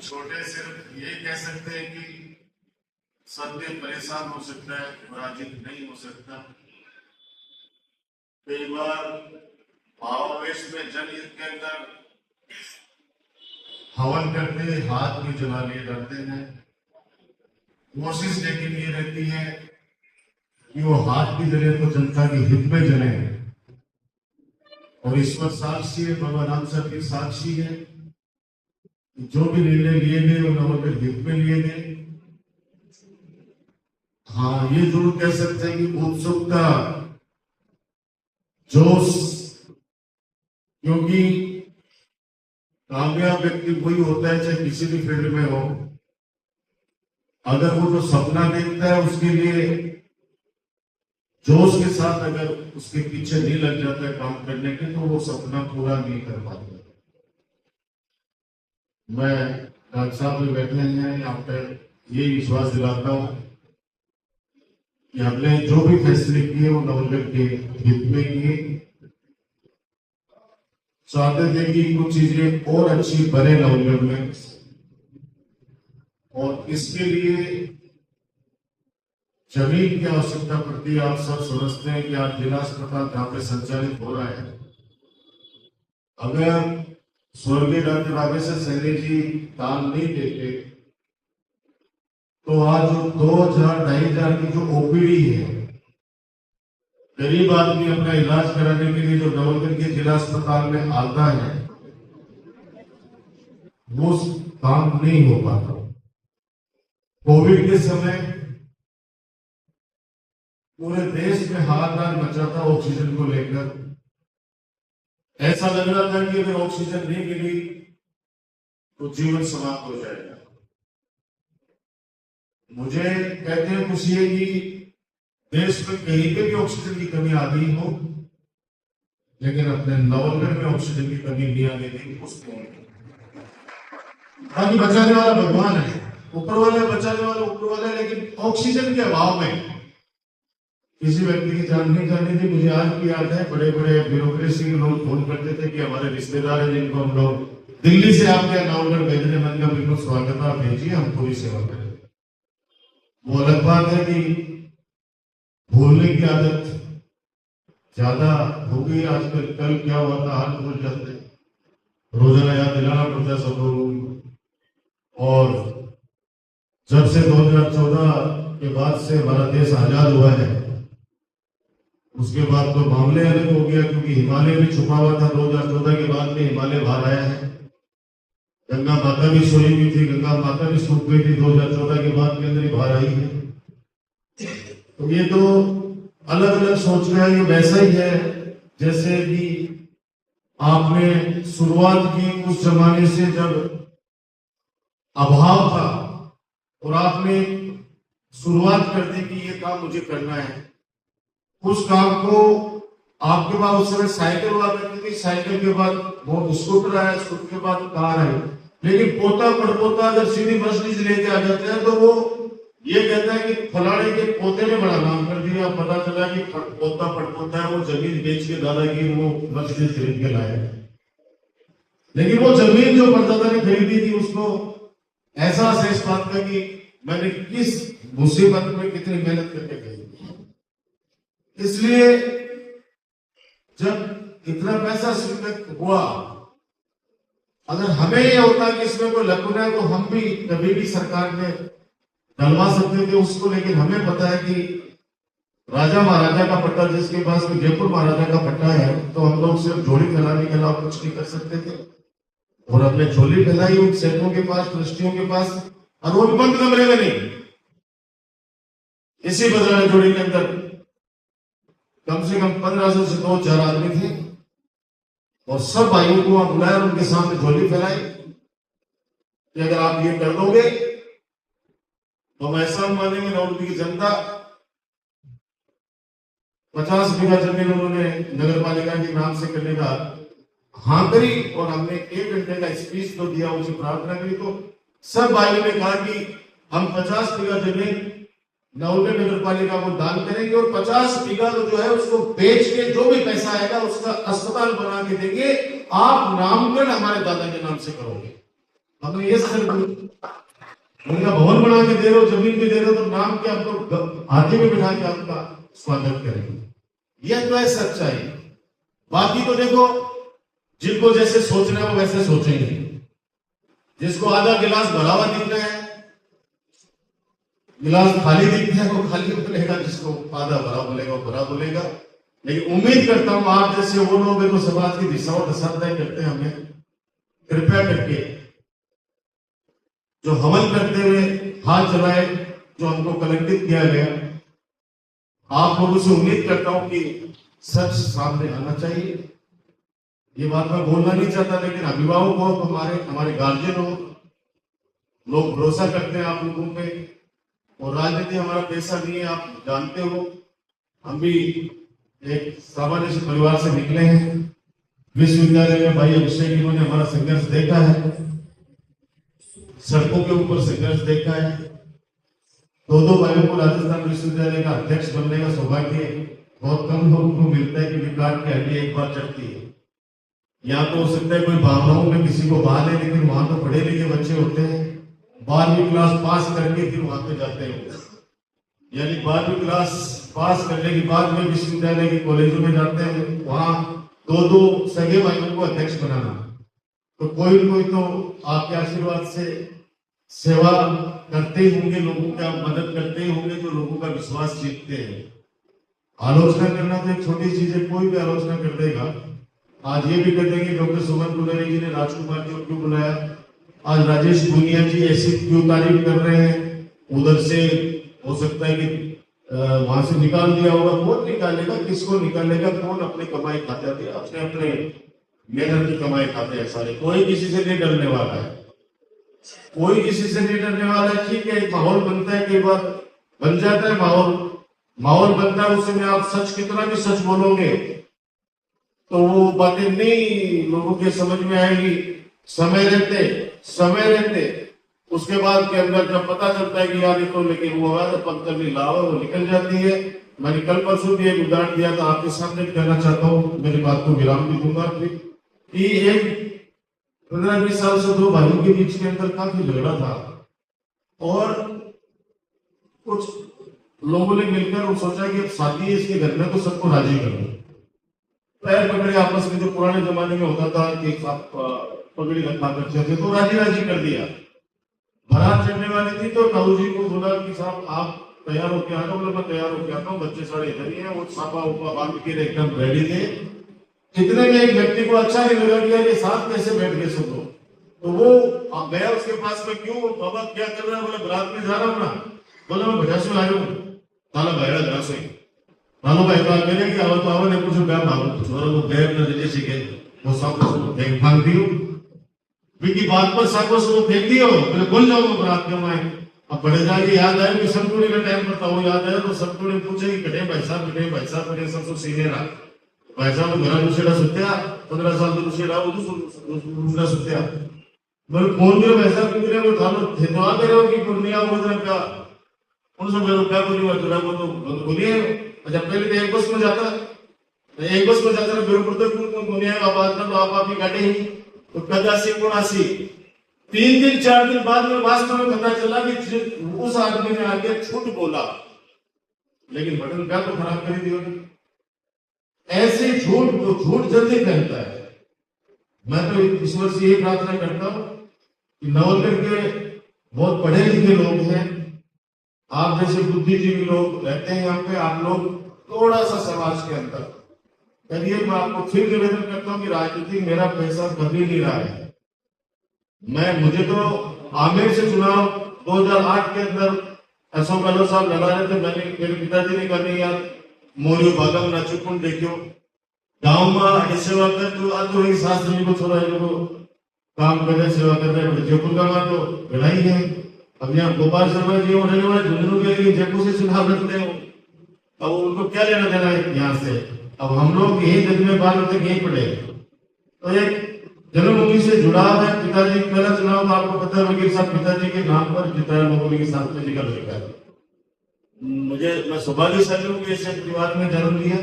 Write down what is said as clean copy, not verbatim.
छोटे सिर्फ ये कह सकते हैं कि सत्य परेशान हो सकता है, पराजित नहीं हो सकता। कई बार भावावेश में जनहित के अंदर हवन करते हाथ भी जला लिए जाते हैं। कोशिश लेकिन ये रहती है कि वो हाथ भी जले तो जनता के हित में जले, और ईश्वर साक्षी है, भगवान राम साहब की साक्षी है, जो भी निर्णय लिए गए वो नवोदय हित में लिए गए। हाँ, ये जरूर कह सकते हैं कि उत्सुकता, जोश, क्योंकि कामयाब व्यक्ति वही होता है चाहे किसी भी फील्ड में हो, अगर वो जो सपना देखता है उसके लिए जोश के साथ अगर उसके पीछे नहीं लग जाता है काम करने के, तो वो सपना पूरा नहीं कर पाता। मैं डॉक्टर साहब में बैठे हैं, यहाँ पर ये विश्वास दिलाता हूं कि हमने जो भी फैसले किए वो नवोदय के हित में किए। चाहते थे कि कुछ चीजें और अच्छी बने नवोदय में, और इसके लिए जमीन की आवश्यकता पड़ती है। आप सब समझते हैं कि आज जिला अस्पताल जहां पे संचालित हो रहा है, अगर स्वर्गीय डॉक्टर रामेश्वर सहनी जी दान नहीं देते तो आज जो 2000-2500 की जो ओपीडी है, गरीब आदमी अपना इलाज कराने के लिए जो नवोदय के जिला अस्पताल में आता है, वो काम नहीं हो पाता। कोविड के समय पूरे देश में हाहाकार मचा था ऑक्सीजन को लेकर। ऐसा लग रहा था कि अगर ऑक्सीजन नहीं मिली तो जीवन समाप्त हो जाएगा। मुझे कहते हैं खुशी है कि देश में कहीं पे भी ऑक्सीजन की कमी आ गई हो, लेकिन अपने नवोदय में ऑक्सीजन की कमी नहीं आने दी उसको। बाकी बचाने वाला भगवान है, ऊपर वाले बचाने वाला ऊपर वाला है, लेकिन ऑक्सीजन के अभाव में किसी व्यक्ति की जान नहीं जानी थी। मुझे आज भी याद है, बड़े बड़े ब्यूरोक्रेसी के लोग फोन करते थे कि हमारे रिश्तेदार हैं जिनको हम लोग दिल्ली से आपके नवोदय भेजने मन का बिल्कुल स्वागत है, आप भेजिए, हम पूरी सेवा करें। वो अलग बात है कि भूलने की आदत ज्यादा हो गई आजकल। कल क्या हुआ था हाल भूल जाते, रोजाना याद दिलाना पड़ता है सब लोगों को। और जब से 2014 के बाद से हमारा देश आजाद हुआ है, उसके बाद तो मामले अलग हो गया, क्योंकि हिमालय भी छुपा हुआ था। 2014 के बाद में हिमालय बाहर आया है। गंगा माता भी सोई हुई थी, गंगा माता भी सूख गई थी, 2014 के बाद के अंदर ही बाहर आई है। तो ये तो अलग अलग सोच रहा है। ये वैसा ही है जैसे कि आपने शुरुआत की उस जमाने से जब अभाव था और आपने शुरुआत कर दी कि ये काम मुझे करना है। उस काम को आपके पास उस समय साइकिल हुआ करती थी, साइकिल के बाद वो स्कूटर आया, स्कूटर के बाद कार आई, लेकिन पोता पड़पोता अगर सीधी मर्सिडीज लेके आ जाते हैं तो वो ये कहता है कि फलाने के पोते ने बड़ा नाम कर दिया। पता चला कि पोता पड़पोता है, वो जमीन बेच के दादागिरी वो मर्सिडीज खरीद के लाया। लेकिन वो जमीन जो परदादा ने खरीदी थी उसको ऐसा इस बात का कि मैंने किस मुसीबत में कितनी मेहनत करके खरीदी। इसलिए जब इतना पैसा स्वीकृत हुआ, अगर हमें यह होता कि इसमें कोई लकुना है तो हम भी कभी भी सरकार में डलवा सकते थे उसको। लेकिन हमें पता है कि राजा महाराजा का पट्टा जिसके पास में जयपुर महाराजा का पट्टा है, तो हम लोग सिर्फ झोली फैलाने के अलावा कुछ नहीं कर सकते थे। और हमने झोली फैलाई उन सैनिकों के पास, ट्रस्टियों के पास, और वो भी बंद कमरे में नहीं, इसी बदला जोड़ी के अंदर कम से कम 1500 से 2000 आदमी थे, और सब भाइयों को वहां बुलाया, उनके सामने झोली फैलाई कि अगर आप ये कर दोगे तो हम ऐसा मानेंगे नवोदय की जनता। 50 बीघा जमीन उन्होंने नगर पालिका के नाम से करने का हाँ करी, और हमने 1 घंटे का स्पीच तो दिया, उनसे प्रार्थना करी। तो सब भाइयों ने कहा कि हम 50 बीघा जमीन नवोदय नगर पालिका को दान करेंगे, और 50 बीघा जो है उसको बेच के जो भी पैसा आएगा उसका अस्पताल बना के देंगे। आप नामकरण हमारे दादा के नाम से करोगे। हमने ये कर उनका भवन बना के दे रहे हो, जमीन भी दे रहे हो, तो नाम के आपको हाथी में बिठा के आपका स्वागत करेंगे। यह तो है सच्चाई। बाकी तो देखो, जिनको जैसे सोचना है वो वैसे सोचेंगे। जिसको आधा गिलास भरा हुआ दिख रहा है, गिलास खाली दिखता है, वो खाली बोलेगा, जिसको आधा भरा बोलेगा वो भरा बोलेगा। लेकिन उम्मीद करता हूं आप जैसे वो लोग हैं तो समाज की दिशा और दशा तय करते हैं। हमें कृपया करके जो हमल करते हुए हाथ चलाए, जो हमको कलंकित किया गया, आप लोगों से उम्मीद करता हूं कि सच सामने आना चाहिए। ये बात मैं बोलना नहीं चाहता, लेकिन अभिभावक हो, हमारे गार्जियन हो, लोग भरोसा करते हैं आप लोगों पे। और राजनीति हमारा पैसा नहीं है, आप जानते हो। हम भी एक सामान्य से परिवार से निकले हैं। विश्वविद्यालय में भाई अभिषेक इन्होंने हमारा संघर्ष देखा है, सड़कों के ऊपर संघर्ष देखा है। दो भाइयों को राजस्थान विश्वविद्यालय का अध्यक्ष बनने का सौभाग्य बहुत कम लोगों को मिलता है कि विकास की हड्डी एक बार चढ़ती है। यहाँ तो हो सकता है कोई भावनाओं में किसी को बहा ले, लेकिन वहां तो पढ़े लिखे बच्चे होते हैं, 12वीं क्लास पास करके फिर वहां पे जाते हैं। यानी 12वीं क्लास पास करने के बाद में विश्वविद्यालय के कॉलेजों में जाते हैं, वहां दो सगे भाइयों को अध्यक्ष बनाना। तो कोई तो आपके आशीर्वाद से सेवा करते ही होंगे, लोगों का मदद करते ही होंगे, जो लोगों का विश्वास जीतते हैं। आलोचना करना तो एक छोटी चीज है, कोई भी आलोचना कर देगा। आज ये भी कर देंगे डॉक्टर सुमन गुलेरिया जी ने राजकुमार जी को क्यों बुलाया, आज राजेश गुनिया जी ऐसी क्यों तारीफ कर रहे हैं, उधर से हो सकता है कि वहां से निकाल दिया होगा। कौन निकालेगा, किसको निकालेगा, कौन अपने कमाई खाते हैं, अपने अपने मेहनत की कमाई खाते हैं सारे। कोई किसी से नहीं डरने वाला है, कोई किसी से नहीं डरने वाला है। ठीक है, माहौल बनता है, कई बार बन जाता है माहौल बनता है, उसमें आप सच कितना भी सच बोलोगे तो वो बातें नहीं लोगों के समझ में आएगी। समय रहते उसके बाद के अंदर जब पता चलता है कि यार ये तो लेकिन वो है, तो पंक्चर नहीं लाओ, वो निकल जाती है। मैंने कल परसों भी एक उदाहरण दिया था, आपके सामने कहना चाहता हूँ, मेरी बात को विराम भी दूंगा। कि एक 15-20 साल से दो भाइयों के बीच के अंदर काफी झगड़ा था, और कुछ लोगों ने मिलकर वो सोचा कि अब शादी है इसके घर में, तो सबको राजी कर लो। पैर पकड़े आपस में, जो पुराने जमाने में होता था कि आप पगड़ी रखा करते थे, तो राजी कर दिया। बारात चढ़ने वाली थी तो ताऊ जी को बोला कि साहब आप तैयार होके आना। बोला मैं तैयार होके आता हूँ, बच्चे सारे इधर ही है। वो छापा उपा बांध के एकदम रेडी थे। इतने में एक व्यक्ति को अच्छा नहीं लगा कि यार ये साथ कैसे बैठ गए सब लोग, तो वो गया उसके पास में, क्यों बाबा क्या कर रहा है? बोला बारात में जा रहा हूँ ना। बोला मैं भजा से आया हूँ, ताला बैठा जरा से मानो भाई बात मैंने कि आवत आवत ने कुछ ब्याह मांगो छोरा वो गैर न जैसे सीखे वो सब फेंक भाग दियो की बात पर साको से वो फेंक दियो। बोले बोल जाओ बारात में मैं। अब बड़े जाके याद आया कि संतुड़ी का टाइम बताओ, याद आया तो संतुड़ी पूछे कि कटे भाई साहब कटे सबसे सीने रहा भाई साहब घर दूसरा सुत्या 15 साल तो दूसरा वो दूसरा सुत्या। बोले फोन करो भाई साहब कितने वो थानो थेतवा दे रहे हो कि पूर्णिया हो जरा क्या उन सब मेरे क्या बोली हुआ तुरा को तो बोलिए। अच्छा पहले तो एक बस में जाता ना बेरोपुर तक दुनिया का आवाज ना तो आप ही काटे ही तो कदासी कोणासी 3 दिन 4 दिन बाद में वास्तव में पता चला कि उस आदमी ने आके झूठ बोला, लेकिन बटन क्या तो खराब कर दिया। ऐसे झूठ जल्दी फैलता है। मैं तो ईश्वर से यही प्रार्थना करता हूं कि नवलगढ़ के बहुत पढ़े लिखे लोग हैं, आप जैसे बुद्धिजीवी लोग रहते हैं यहाँ पे, आप लोग थोड़ा सा समाज के अंदर करिए। मैं आपको फिर निवेदन करता हूँ कि राजनीति मेरा पैसा कभी नहीं रहा है। मुझे तो आमेर से चुनाव 2008 के अंदर अशोक गहलोत साहब लड़ा रहे थे। मैंने मेरे पिताजी ने कहा यार मोरियो भागम ना चुकुन देखियो गाँव में सेवा कर तो आज तो शास्त्री को छोड़ा है जो काम कर रहे सेवा कर रहे जयपुर का तो लड़ाई है। अब यहाँ गोपाल शर्मा जी और रहने वाले झुंझुनू के लिए जयपुर से चुनाव लड़ते हो, अब उनको क्या लेना देना है यहाँ से। अब हम लोग यही जग में बाल तक यही पड़े, तो एक जन्मभूमि से जुड़ाव है। पिताजी पहला चुनाव तो आपको पता है वकील साहब पिताजी के नाम पर जिताया लोगों के साथ में निकल चुका है। मैं सौभाग्यशाली हूँ कि ऐसे परिवार में जन्म लिया।